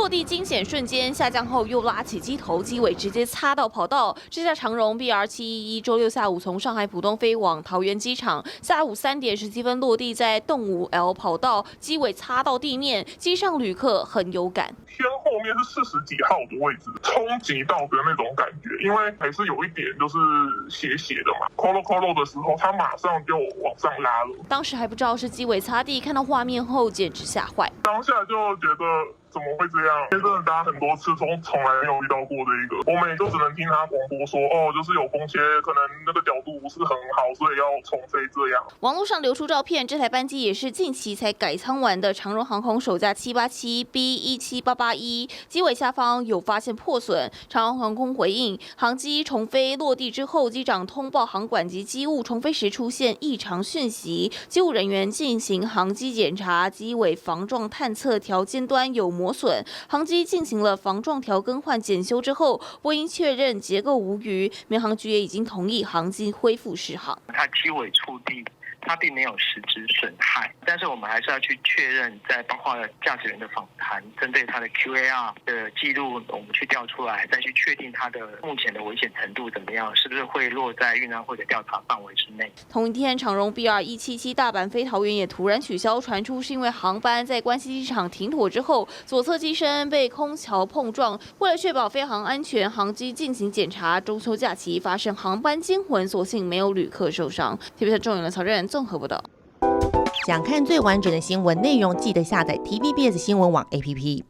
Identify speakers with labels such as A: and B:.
A: 落地惊险瞬间，下降后又拉起机头，机尾直接擦到跑道。这架长荣 BR711周六下午从上海浦东飞往桃园机场，下午3点17分落地在动物 L 跑道，机尾擦到地面，机上旅客很有感。
B: 偏后面是40几号的位置，冲击到的那种感觉，因为还是有一点就是斜斜的嘛。扣的时候，它马上就往上拉了。
A: 当时还不知道是机尾擦地，看到画面后简直吓坏。
B: 当下就觉得怎么会这样？因为真的搭很多次，从来没有遇到过这一个，我们也就只能听他广播说，就是有风切，可能那个角度不是很好，所以要重飞这样。
A: 网络上流出照片，这台班机也是近期才改舱完的长荣航空首架787 B17881，机尾下方有发现破损。长荣航空回应，航机重飞落地之后，机长通报航管及机务重飞时出现异常讯息，机务人员进行航机检查，机尾防撞探测条尖端有磨损，航机进行了防撞条更换检修之后，波音确认结构无虞，民航局也已经同意航机恢复试航。
C: 它机尾触地，它并没有实质损害，但是我们还是要去确认，在包括驾驶员的访谈，针对他的 QAR 的记录，我们去调出来，再去确定他的目前的危险程度怎么样，是不是会落在运安会的调查范围之内。
A: 同一天，长荣 BR177大阪飞桃园也突然取消，传出是因为航班在关西机场停妥之后，左侧机身被空桥碰撞。为了确保飞航安全，航机进行检查。中秋假期发生航班惊魂，所幸没有旅客受伤。TVBS 中影的曹任综合报道。
D: 想看最完整的新闻内容，记得下载 TVBS 新闻网 APP。